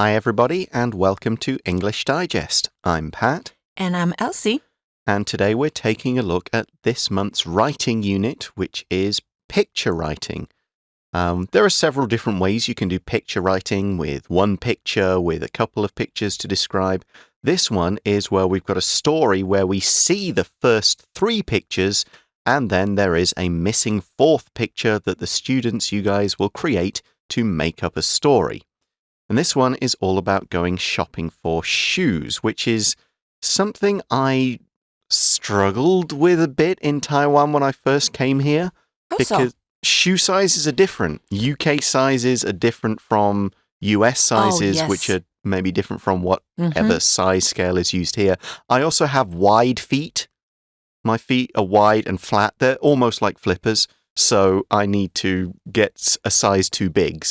Hi, everybody, and welcome to English Digest. I'm Pat. And I'm Elsie. And today we're taking a look at this month's writing unit, which is picture writing. There are several different ways you can do picture writing, with one picture, with a couple of pictures to describe. This one is where we've got a story where we see the first three pictures, and then there is a missing fourth picture that the students, you guys, will create to make up a story. And this one is all about going shopping for shoes, which is something I struggled with a bit in Taiwan when I first came here. Because shoe sizes are different. UK sizes are different from US sizes, which are maybe different from whatever size scale is used here. I also have wide feet. My feet are wide and flat. They're almost like flippers. So I need to get a size too big,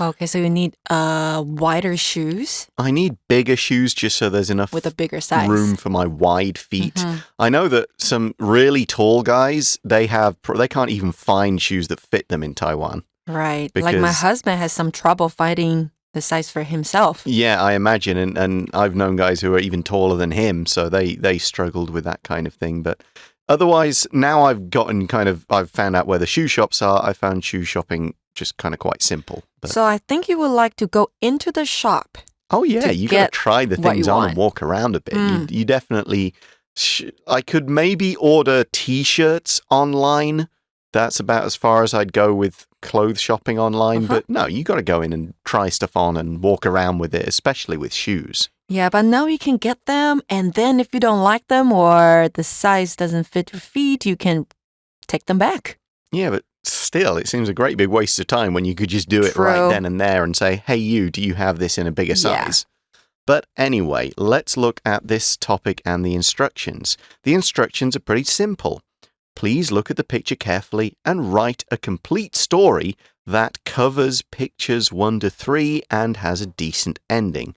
Okay, so you need wider shoes? I need bigger shoes just so there's enough with a bigger size. Room for my wide feet. I know that some really tall guys, they can't even find shoes that fit them in Taiwan. Right. Like my husband has some trouble finding the size for himself. Yeah, I imagine. And I've known guys who are even taller than him, so they struggled with that kind of thing. But otherwise, now I've found out where the shoe shops are. I found shoe shopping just kind of quite simple. So I think you would like to go into the shop. Oh, yeah. You got to try the things on and walk around a bit. You definitely... I could maybe order T-shirts online. That's about as far as I'd go with clothes shopping online. But no, you got to go in and try stuff on and walk around with it, especially with shoes. Yeah, but now you can get them. And then if you don't like them or the size doesn't fit your feet, you can take them back. Yeah, but still, it seems a great big waste of time when you could just do it right then and there and say, hey, do you have this in a bigger size? But anyway, let's look at this topic and the instructions. The instructions are pretty simple. Please look at the picture carefully and write a complete story that covers pictures 1 to 3 and has a decent ending.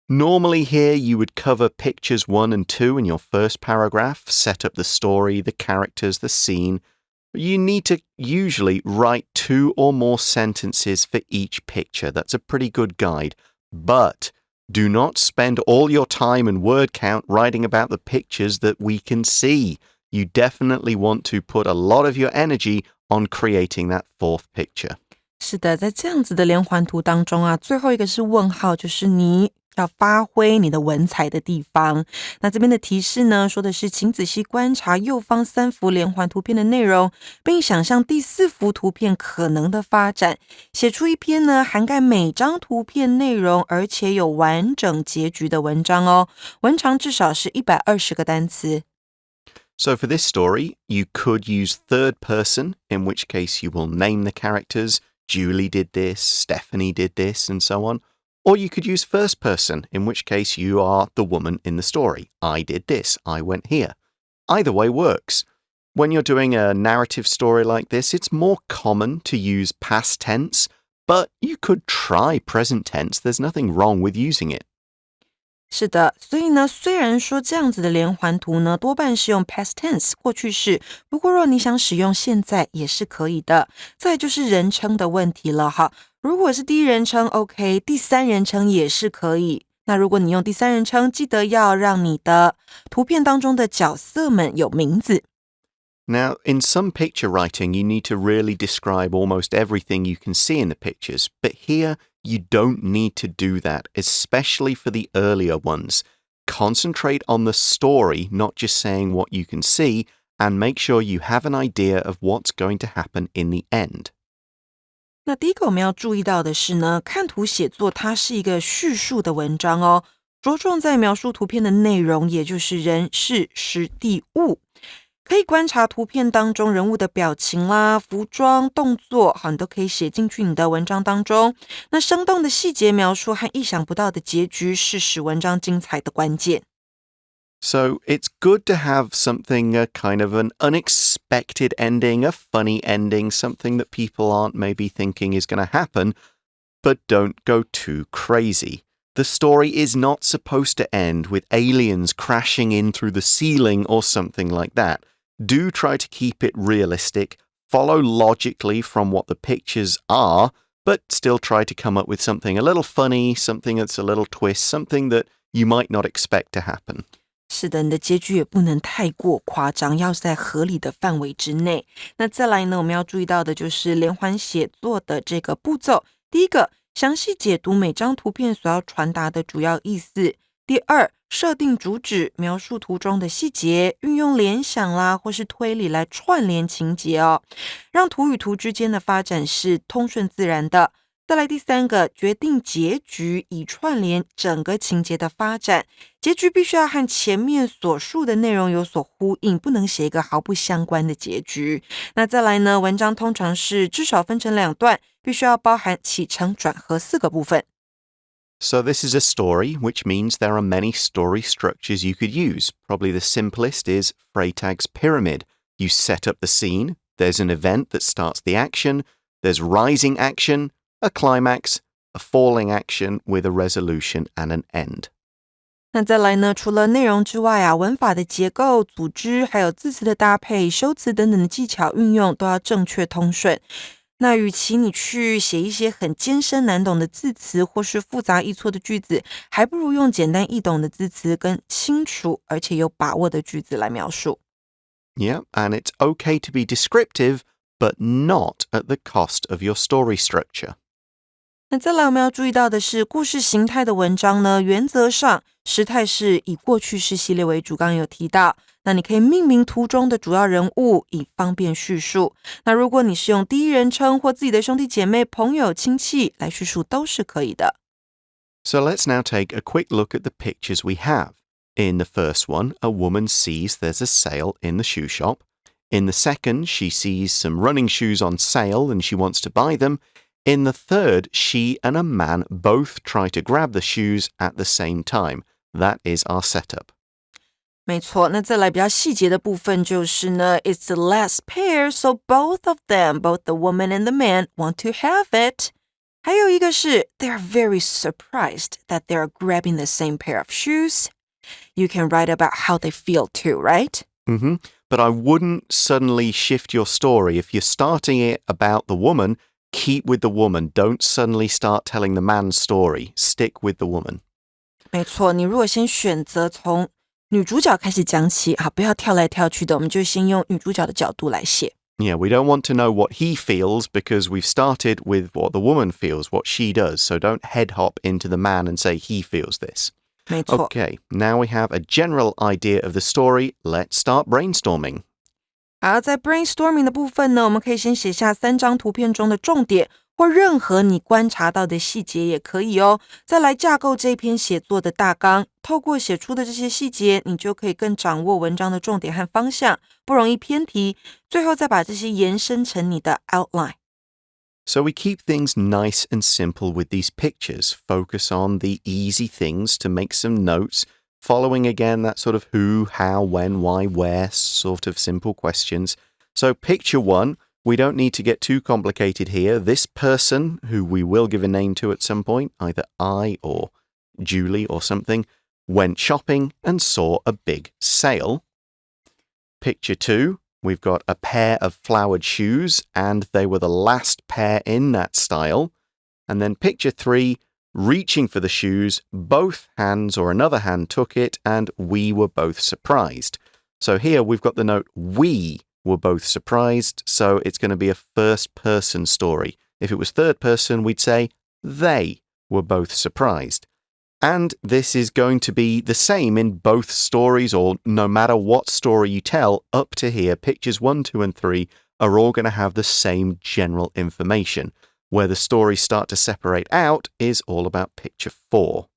Normally here you would cover pictures 1 and 2 in your first paragraph, set up the story, the characters, the scene. You need to usually write 2 or more sentences for each picture. That's a pretty good guide. But do not spend all your time and word count writing about the pictures that we can see. You definitely want to put a lot of your energy on creating that fourth picture. 是的，在这样子的连环图当中啊，最后一个是问号，就是你要发挥你的文采的地方。那这边的提示呢，说的是请仔细观察右方3幅连环图片的内容，并想象第4幅图片可能的发展，写出一篇呢涵盖每张图片内容而且有完整结局的文章哦。文长至少是120个单词。So for this story, you could use third person, in which case you will name the characters. Julie did this, Stephanie did this, and so on. Or you could use first person, in which case you are the woman in the story. I did this, I went here. Either way works. When you're doing a narrative story like this, it's more common to use past tense, but you could try present tense. There's nothing wrong with using it. 是的，所以呢，虽然说这样子的连环图呢，多半是用 past tense 过去式，不过若你想使用现在也是可以的。再来就是人称的问题了哈，如果是第一人称 OK， 第三人称也是可以。那如果你用第三人称，记得要让你的图片当中的角色们有名字。Now, in some picture writing, you need to really describe almost everything you can see in the pictures. But here, you don't need to do that, especially for the earlier ones. Concentrate on the story, not just saying what you can see, and make sure you have an idea of what's going to happen in the end. 那第一个我们要注意到的是呢，看图写作它是一个叙述的文章哦，着重在描述图片的内容，也就是人、事、时、地、物。可以观察图片当中人物的表情啦、服装、动作，好，你都可以写进去你的文章当中。那生动的细节描述和意想不到的结局是使文章精彩的关键。So it's good to have something, kind of an unexpected ending, a funny ending, something that people aren't maybe thinking is going to happen, but don't go too crazy. The story is not supposed to end with aliens crashing in through the ceiling or something like that. Do try to keep it realistic, follow logically from what the pictures are, but still try to come up with something a little funny, something that's a little twist, something that you might not expect to happen. 是的，你的结局也不能太过夸张，要是在合理的范围之内。那再来呢，我们要注意到的就是连环写作的这个步骤。第一个，详细解读每张图片所要传达的主要意思。第二，设定主旨，描述图中的细节，运用联想啦或是推理来串联情节哦，让图与图之间的发展是通顺自然的。再来第三个，决定结局，以串联整个情节的发展。结局必须要和前面所述的内容有所呼应，不能写一个毫不相关的结局。那再来呢，文章通常是至少分成2段，必须要包含起承转合4个部分。So this is a story, which means there are many story structures you could use. Probably the simplest is Freytag's pyramid. You set up the scene, there's an event that starts the action, there's rising action, a climax, a falling action with a resolution and an end. 那再来呢，除了内容之外啊，文法的结构、组织，还有字词的搭配、修辞等等的技巧运用都要正确通顺。那与其你去写一些很艰深难懂的字词或是复杂易错的句子，还不如用简单易懂的字词跟清楚而且有把握的句子来描述。Yeah, and it's okay to be descriptive, but not at the cost of your story structure. 那再来我们要注意到的是，故事形态的文章呢，原则上时态是以过去式系列为主，刚刚有提到。那你可以命名图中的主要人物，以方便叙述。那如果你是用第一人称或自己的兄弟姐妹、朋友、亲戚来叙述，都是可以的。So let's now take a quick look at the pictures we have. In the first one, a woman sees there's a sale in the shoe shop. In the second, she sees some running shoes on sale and she wants to buy them. In the third, she and a man both try to grab the shoes at the same time. That is our setup. 没错，那再来比较细节的部分就是呢 It's the last pair, so both of them, both the woman and the man, want to have it. 还有一个是 They're very surprised that they're grabbing the same pair of shoes. You can write about how they feel too, right? Mm-hmm. But I wouldn't suddenly shift your story. If you're starting it about the woman, keep with the woman. Don't suddenly start telling the man's story. Stick with the woman. 没错，你如果先选择从女主角开始讲起，好，不要跳来跳去的，我们就先用女主角的角度来写。Yeah, we don't want to know what he feels because we've started with what the woman feels, what she does. So don't head hop into the man and say he feels this. 没错。 Okay, now we have a general idea of the story. Let's start brainstorming. 好，在 brainstorming 的部分呢，我们可以先写下3张图片中的重点，或任何你观察到的细节也可以哦。再来架构这篇写作的大纲，透过写出的这些细节，你就可以更掌握文章的重点和方向，不容易偏题。最后再把这些延伸成你的 outline。So we keep things nice and simple with these pictures. Focus on the easy things to make some notes, following again that sort of who, how, when, why, where sort of simple questions. So picture 1, we don't need to get too complicated here. This person, who we will give a name to at some point, either I or Julie or something, went shopping and saw a big sale. Picture 2, we've got a pair of flowered shoes and they were the last pair in that style. And then picture 3, reaching for the shoes, both hands or another hand took it and we were both surprised. So here we've got the note we were both surprised, so it's going to be a first-person story. If it was third person, we'd say they were both surprised. And this is going to be the same in both stories, or no matter what story you tell, up to here, pictures 1, 2, and 3 are all going to have the same general information. Where the stories start to separate out is all about picture 4.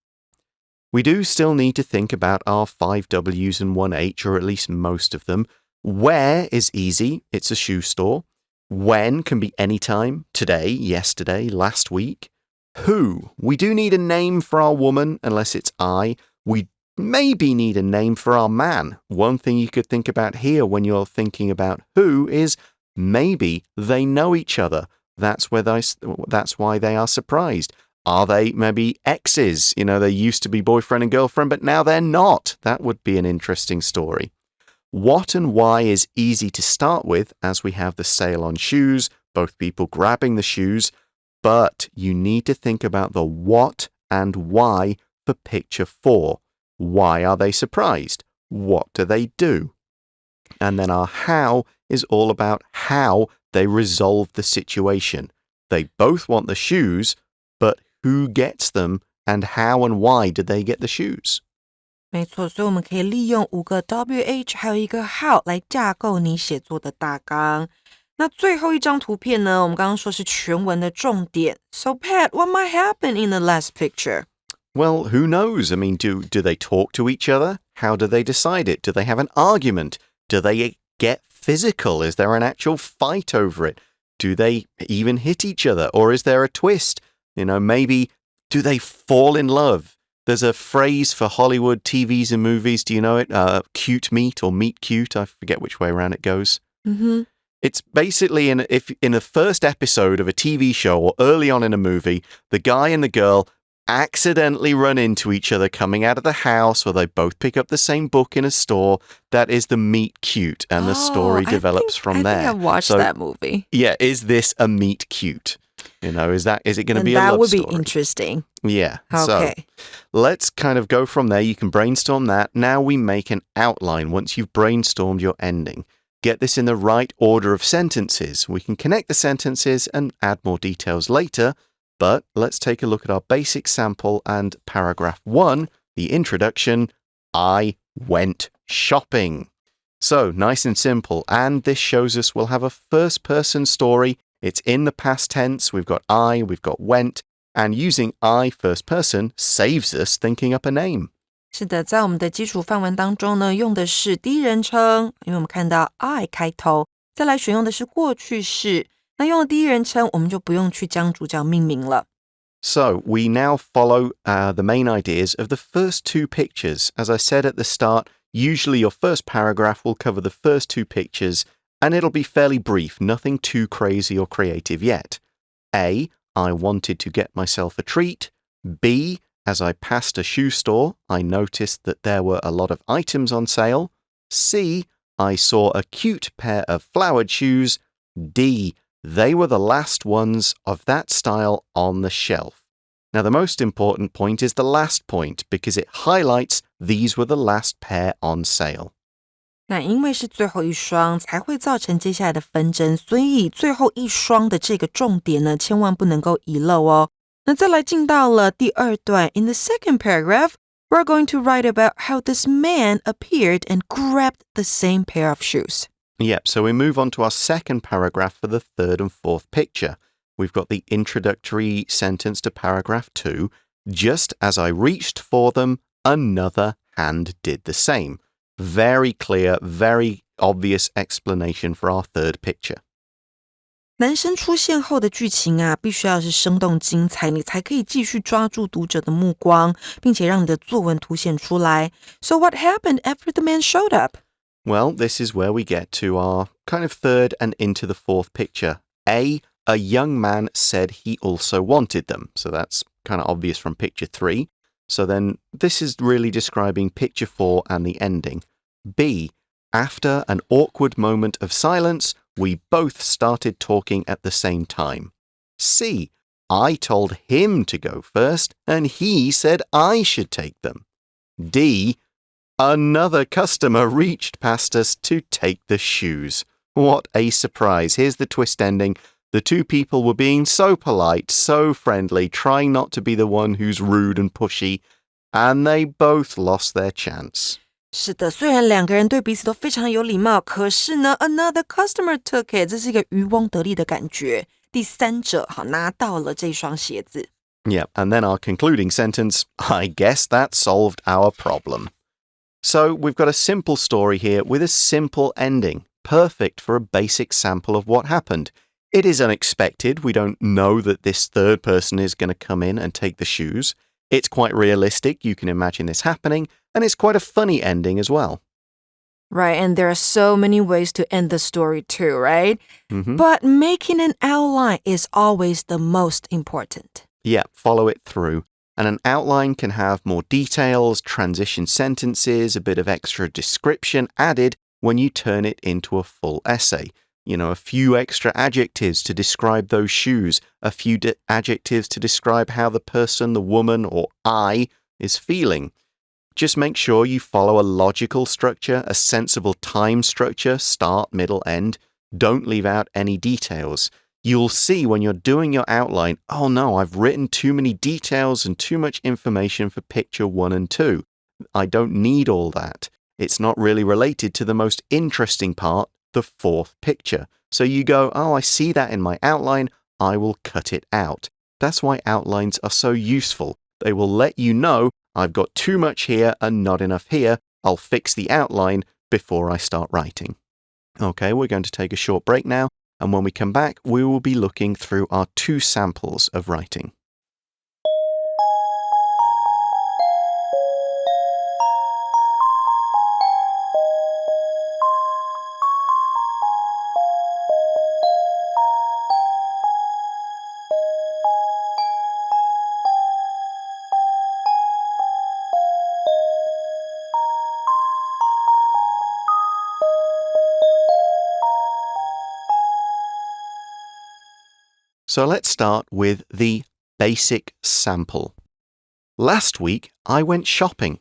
We do still need to think about our 5 W's and 1 H, or at least most of them. Where is easy, it's a shoe store. When can be anytime, today, yesterday, last week. Who, we do need a name for our woman, unless it's I. We maybe need a name for our man. One thing you could think about here when you're thinking about who is maybe they know each other. That's why they are surprised. Are they maybe exes? You know, they used to be boyfriend and girlfriend, but now they're not. That would be an interesting story. What and why is easy to start with, as we have the sale on shoes, both people grabbing the shoes. But you need to think about the what and why for picture 4. Why are they surprised? What do they do? And then our how is all about how they resolve the situation. They both want the shoes, but who gets them and how and why did they get the shoes? 没错，所以我们可以利用5个 WH 还有一个 how 来架构你写作的大纲。那最后一张图片呢，我们刚刚说是全文的重点。So Pat, what might happen in the last picture? Well, who knows? I mean, do they talk to each other? How do they decide it? Do they have an argument? Do they get physical? Is there an actual fight over it? Do they even hit each other? Or is there a twist? You know, maybe do they fall in love? There's a phrase for Hollywood TVs and movies. Do you know it? Cute meet or meet cute. I forget which way around it goes. Mm-hmm. It's basically in the first episode of a TV show or early on in a movie, the guy and the girl accidentally run into each other coming out of the house, or they both pick up the same book in a store. That is the meet cute, and the story develops from there. I think I've watched that movie. Yeah, is this a meet cute? You know, is it going to be a love story? That would be interesting. Yeah. Okay. So let's kind of go from there. You can brainstorm that. Now we make an outline once you've brainstormed your ending. Get this in the right order of sentences. We can connect the sentences and add more details later, but let's take a look at our basic sample and paragraph 1, the introduction, I went shopping. So, nice and simple, and this shows us we'll have a first-person story. It's in the past tense. We've got I, we've got went, and using I first person saves us thinking up a name. 是的，在我们的基础范文当中呢，用的是第一人称，因为我们看到 I 开头，再来选用的是过去式。那用了第一人称，我们就不用去将主角命名了。So, we now follow the main ideas of the first 2 pictures. As I said at the start, usually your first paragraph will cover the first 2 pictures, and it'll be fairly brief, nothing too crazy or creative yet. A, I wanted to get myself a treat. B, as I passed a shoe store, I noticed that there were a lot of items on sale. C, I saw a cute pair of flowered shoes. D, they were the last ones of that style on the shelf. Now, the most important point is the last point because it highlights these were the last pair on sale. 那因为是最后一双，才会造成接下来的纷争，所以最后一双的这个重点呢，千万不能够遗漏哦。那再来进到了第2段 In the second paragraph, we're going to write about how this man appeared and grabbed the same pair of shoes. Yep, so we move on to our second paragraph for the 3rd and 4th picture. We've got the introductory sentence to paragraph 2. Just as I reached for them, another hand did the same. Very clear, very obvious explanation for our 3rd picture. 男生出现后的剧情啊，必须要是生动精彩，你才可以继续抓住读者的目光，并且让你的作文凸显出来。So what happened after the man showed up? Well, this is where we get to our kind of 3rd and into the 4th picture. A young man said he also wanted them. So that's kind of obvious from picture 3. So then this is really describing picture 4 and the ending. B, after an awkward moment of silence, we both started talking at the same time. C, I told him to go first, and he said I should take them. D, another customer reached past us to take the shoes. What a surprise. Here's the twist ending. The 2 people were being so polite, so friendly, trying not to be the one who's rude and pushy, and they both lost their chance. 是的，虽然2个人对彼此都非常有礼貌，可是呢 another customer took it， 这是一个渔翁得利的感觉。第三者拿到了这双鞋子。Yeah, and then our concluding sentence, I guess that solved our problem. So we've got a simple story here with a simple ending, perfect for a basic sample of what happened. It is unexpected. We don't know that this 3rd person is going to come in and take the shoes. It's quite realistic. You can imagine this happening. And it's quite a funny ending as well. Right, and there are so many ways to end the story too, right? Mm-hmm. But making an outline is always the most important. Yeah, follow it through. And an outline can have more details, transition sentences, a bit of extra description added when you turn it into a full essay. a few extra adjectives to describe those shoes, a few adjectives to describe how the person, the woman, or I is feeling. Just make sure you follow a logical structure, a sensible time structure, start, middle, end. Don't leave out any details. You'll see when you're doing your outline, oh no, I've written too many details and too much information for picture 1 and 2. I don't need all that. It's not really related to the most interesting part, the 4th picture. So you go, oh, I see that in my outline, I will cut it out. That's why outlines are so useful. They will let you know I've got too much here and not enough here. I'll fix the outline before I start writing. Okay, we're going to take a short break now, and when we come back, we will be looking through our 2 samples of writing. So let's start with the basic sample. Last week, I went shopping.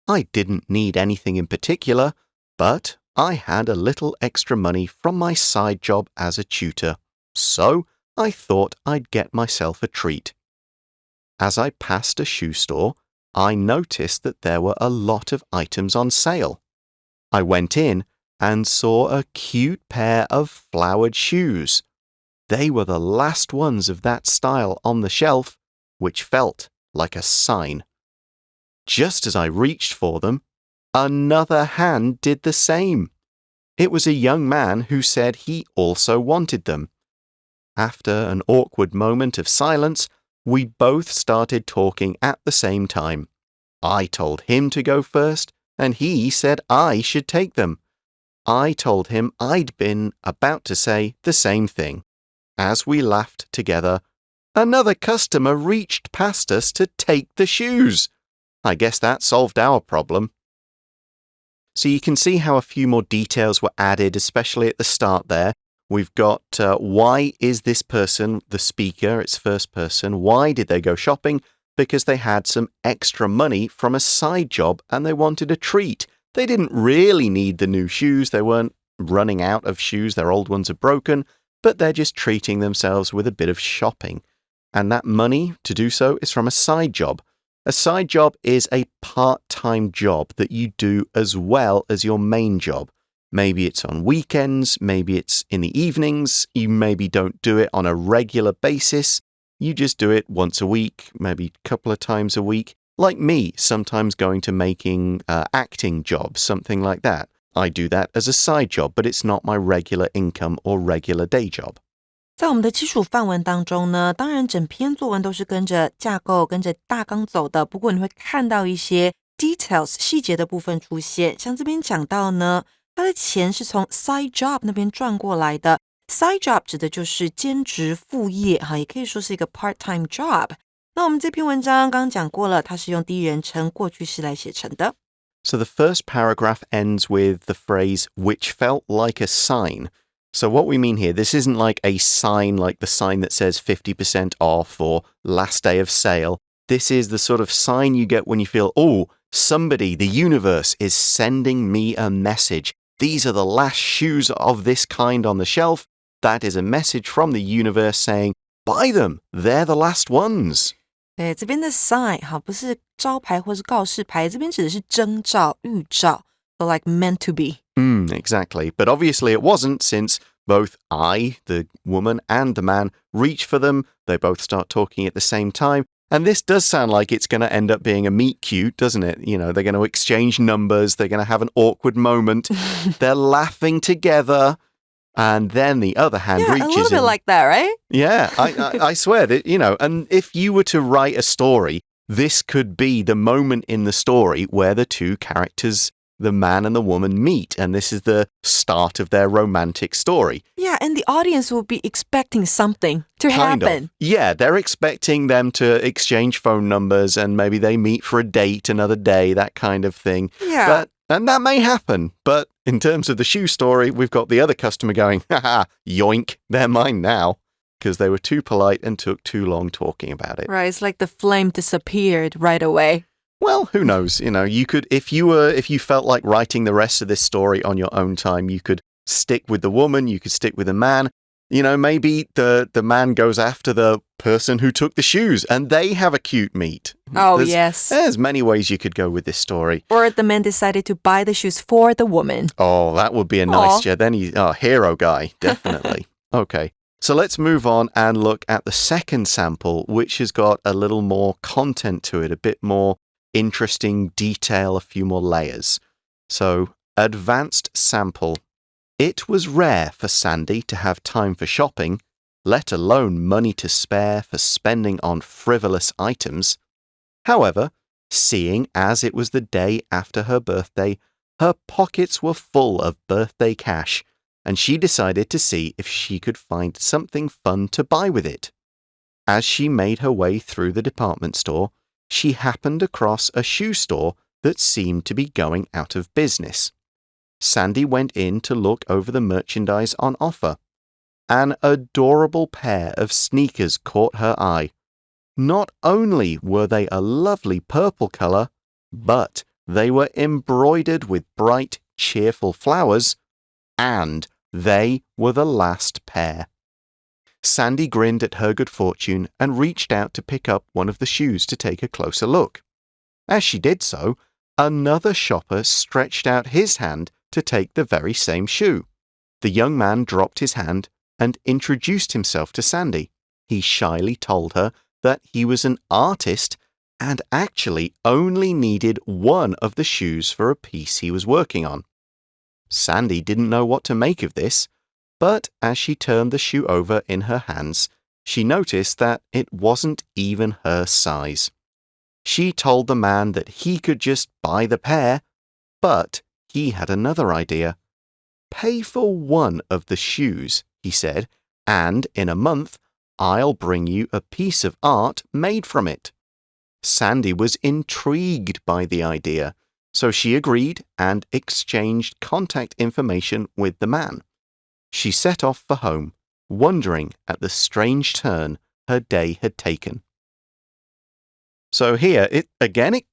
I didn't need anything in particular, but I had a little extra money from my side job as a tutor, so I thought I'd get myself a treat. As I passed a shoe store, I noticed that there were a lot of items on sale. I went in and saw a cute pair of flowered shoes. They were the last ones of that style on the shelf, which felt like a sign. Just as I reached for them, another hand did the same. It was a young man who said he also wanted them. After an awkward moment of silence, we both started talking at the same time. I told him to go first, and he said I should take them. I told him I'd been about to say the same thing. As we laughed together, another customer reached past us to take the shoes. I guess that solved our problem. So you can see how a few more details were added, especially at the start there. We've got why is this person the speaker? It's first person. Why did they go shopping? Because they had some extra money from a side job and they wanted a treat. They didn't really need the new shoes. They weren't running out of shoes. Their old ones are broken. But they're just treating themselves with a bit of shopping. And that money to do so is from a side job. A side job is a part-time job that you do as well as your main job. Maybe it's on weekends, maybe it's in the evenings, you maybe don't do it on a regular basis. You just do it once a week, maybe a couple of times a week. Like me, sometimes going to making acting jobs, something like that. I do that as a side job, but it's not my regular income or regular day job. 在我们的基础范文当中呢，当然整篇作文都是跟着架构、跟着大纲走的，不过你会看到一些 details 细节的部分出现。像这边讲到呢，它的钱是从 side job 那边赚过来的。Side job 指的就是兼职副业，也可以说是一个 part-time job。那我们这篇文章刚刚讲过了，它是用第一人称过去式来写成的。So the first paragraph ends with the phrase, which felt like a sign. So what we mean here, this isn't like a sign like the sign that says 50% off or last day of sale. This is the sort of sign you get when you feel, oh, somebody, the universe, is sending me a message. These are the last shoes of this kind on the shelf. That is a message from the universe saying, buy them, they're the last ones. 对，这边的 sign 不是招牌或是告示牌，这边指的是征兆、预兆 ，so like meant to be. Exactly. But obviously it wasn't, since both I, the woman, and the man reach for them. They both start talking at the same time. And this does sound like it's going to end up being a meet cute, doesn't it? They're going to exchange numbers. They're going to have an awkward moment. They're laughing together. And then the other hand reaches in. Yeah, a little bit like that, right? Yeah, I swear that, and if you were to write a story, this could be the moment in the story where the two characters, the man and the woman, meet. And this is the start of their romantic story. Yeah, and the audience will be expecting something to happen. Yeah, they're expecting them to exchange phone numbers and maybe they meet for a date another day, that kind of thing. Yeah. But And that may happen, but in terms of the shoe story, we've got the other customer going, haha, yoink, they're mine now, because they were too polite and took too long talking about it. Right, it's like the flame disappeared right away. Well, who knows? You could, if you felt like writing the rest of this story on your own time, you could stick with the woman, you could stick with the man. Maybe the man goes after the person who took the shoes and they have a cute meet. Oh, yes. There's many ways you could go with this story. Or the man decided to buy the shoes for the woman. Oh, that would be a nice, yeah, then he's a hero guy, definitely. Okay, so let's move on and look at the second sample, which has got a little more content to it, a bit more interesting detail, a few more layers. So, advanced sample. It was rare for Sandy to have time for shopping, let alone money to spare for spending on frivolous items. However, seeing as it was the day after her birthday, her pockets were full of birthday cash, and she decided to see if she could find something fun to buy with it. As she made her way through the department store, she happened across a shoe store that seemed to be going out of business. Sandy went in to look over the merchandise on offer. An adorable pair of sneakers caught her eye. Not only were they a lovely purple color, but they were embroidered with bright, cheerful flowers, and they were the last pair. Sandy grinned at her good fortune and reached out to pick up one of the shoes to take a closer look. As she did so, another shopper stretched out his hand to take the very same shoe. The young man dropped his hand and introduced himself to Sandy. He shyly told her that he was an artist and actually only needed one of the shoes for a piece he was working on. Sandy didn't know what to make of this, but as she turned the shoe over in her hands, she noticed that it wasn't even her size. She told the man that he could just buy the pair, but he had another idea. Pay for one of the shoes, he said, and in a month, I'll bring you a piece of art made from it. Sandy was intrigued by the idea, so she agreed and exchanged contact information with the man. She set off for home, wondering at the strange turn her day had taken. So here, it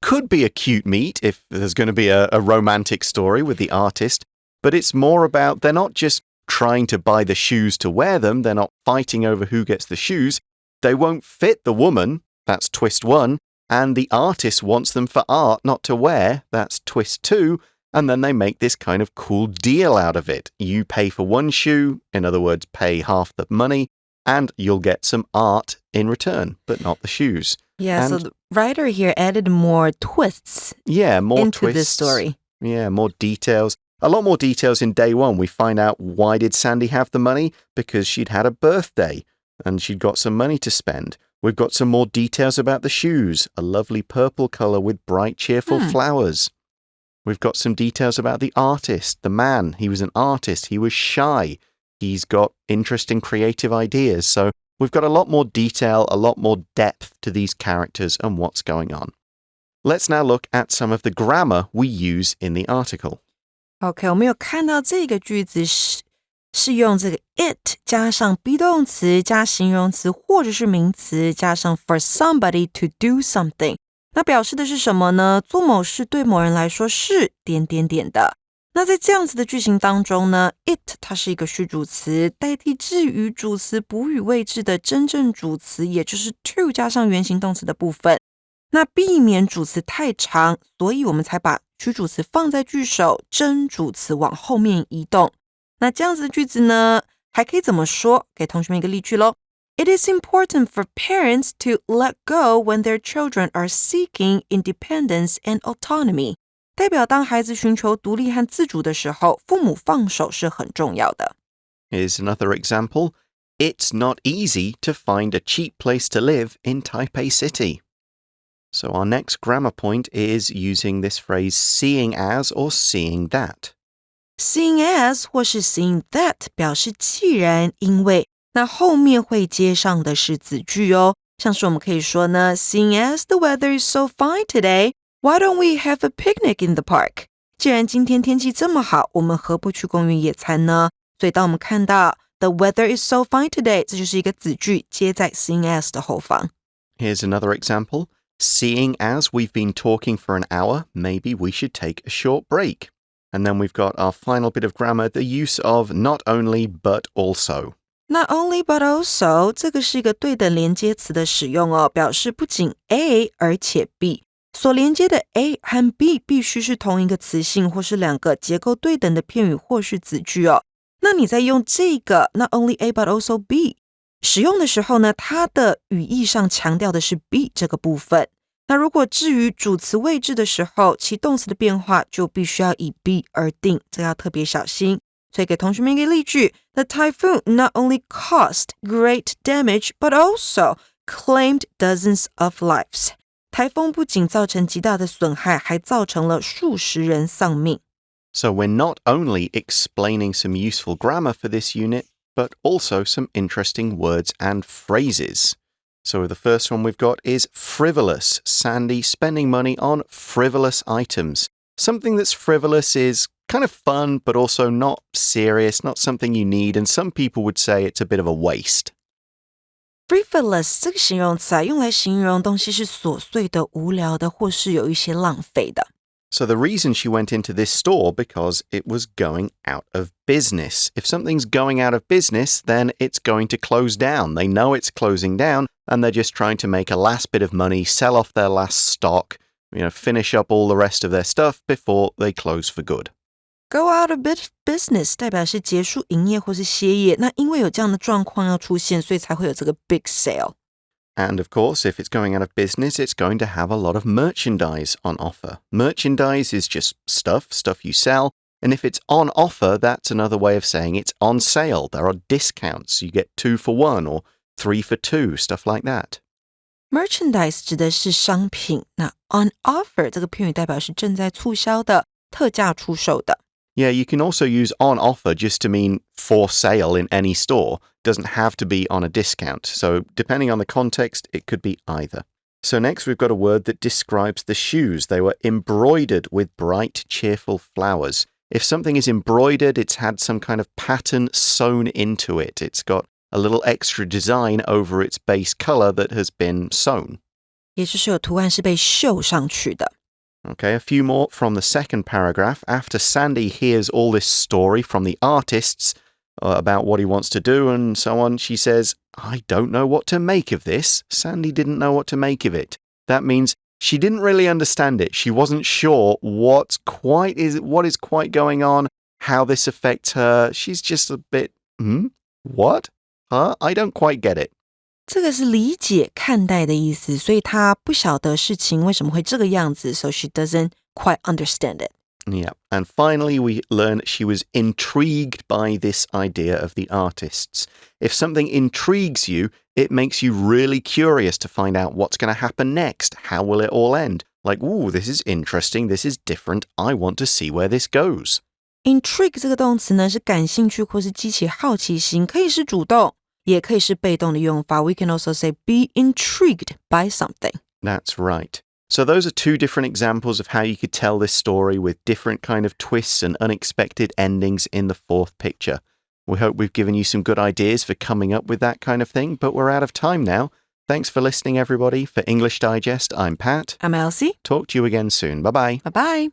could be a cute meet if there's going to be a romantic story with the artist, but it's more about they're not just trying to buy the shoes to wear them, they're not fighting over who gets the shoes, they won't fit the woman, that's twist 1, and the artist wants them for art, not to wear, that's twist 2, and then they make this kind of cool deal out of it. You pay for one shoe, in other words, pay half the money, and you'll get some art in return, but not the shoes. Yeah, so the writer here added more twists into this story. Yeah, more details. A lot more details in day 1. We find out why did Sandy have the money? Because she'd had a birthday and she'd got some money to spend. We've got some more details about the shoes, a lovely purple color with bright, cheerful flowers. We've got some details about the artist, the man. He was an artist. He was shy. He's got interesting creative ideas. So we've got a lot more detail, a lot more depth to these characters and what's going on. Let's now look at some of the grammar we use in the article. OK, 我们有看到这个句子是用这个 it 加上 be 动词加形容词或者是名词加上 for somebody to do something。那表示的是什么呢？做某事对某人来说是点点点的。那在这样子的句型当中呢 ，it 它是一个虚主词，代替至于主词补语位置的真正主词，也就是 to 加上原形动词的部分。那避免主词太长，所以我们才把虚主词放在句首，真主词往后面移动。那这样子的句子呢，还可以怎么说？给同学们一个例句咯。It is important for parents to let go when their children are seeking independence and autonomy. 代表当孩子寻求独立和自主的时候，父母放手是很重要的。Here's another example. It's not easy to find a cheap place to live in Taipei City. So our next grammar point is using this phrase seeing as or seeing that. Seeing as 或是 seeing that 表示既然因为，那后面会接上的是子句哦。像是我们可以说呢 Seeing as the weather is so fine today, why don't we have a picnic in the park? 既然今天天气这么好，我们何不去公园野餐呢？所以当我们看到 The weather is so fine today， 这就是一个子句接在 seeing as 的后方。Here's another example. Seeing as we've been talking for an hour, maybe we should take a short break. And then we've got our final bit of grammar, the use of not only but also.Not only but also 这个是一个对等连接词的使用哦，表示不仅 A 而且 B 所连接的 A 和 B 必须是同一个词性或是两个结构对等的片语或是子句哦。那你在用这个 Not only A but also B 使用的时候呢，它的语义上强调的是 B 这个部分。那如果至于主词位置的时候，其动词的变化就必须要以 B 而定，这要特别小心。所以给同学们一个例句 The typhoon not only caused great damage but also claimed dozens of lives. 台风不仅造成极大的损害，还造成了数十人丧命。So we're not only explaining some useful grammar for this unit, but also some interesting words and phrases. So the first one we've got is frivolous. Sandy spending money on frivolous items. Something that's frivolous is kind of fun, but also not serious, not something you need, and some people would say it's a bit of a waste. Frivolous 这个形容词用来形容东西是琐碎的、无聊的，或是有一些浪费的。So the reason she went into this store because it was going out of business. If something's going out of business, then it's going to close down. They know it's closing down, and they're just trying to make a last bit of money, sell off their last stock, finish up all the rest of their stuff before they close for good.Go out of business 代表是结束营业或是歇业，那因为有这样的状况要出现，所以才会有这个 big sale. And of course, if it's going out of business, it's going to have a lot of merchandise on offer. Merchandise is just stuff you sell. And if it's on offer, that's another way of saying it's on sale. There are discounts. You get 2 for 1 or 3 for 2, stuff like that. Merchandise 指的是商品，那 on offer 这个片语代表是正在促销的、特价出售的。Yeah, you can also use on offer just to mean for sale in any store. Doesn't have to be on a discount. So depending on the context, it could be either. So next we've got a word that describes the shoes. They were embroidered with bright, cheerful flowers. If something is embroidered, it's had some kind of pattern sewn into it. It's got a little extra design over its base color that has been sewn. 也就是有图案是被绣上去的。Okay, a few more from the second paragraph. After Sandy hears all this story from the artists about what he wants to do and so on, she says, I don't know what to make of this. Sandy didn't know what to make of it. That means she didn't really understand it. She wasn't sure what is quite going on, how this affects her. She's just a bit, what? Huh? I don't quite get it. 这个是理解、看待的意思，所以她不晓得事情为什么会这个样子 so she doesn't quite understand it. Yeah, and finally we learn she was intrigued by this idea of the artists. If something intrigues you, it makes you really curious to find out what's going to happen next. How will it all end? Like, ooh, this is interesting, this is different, I want to see where this goes. Intrigue 这个动词呢，是感兴趣或是激起好奇心，可以是主动，也可以是被动的用法。We can also say be intrigued by something. That's right. So those are 2 different examples of how you could tell this story with different kind of twists and unexpected endings in the 4th picture. We hope we've given you some good ideas for coming up with that kind of thing, but we're out of time now. Thanks for listening, everybody. For English Digest, I'm Pat. I'm Elsie. Talk to you again soon. Bye-bye. Bye-bye.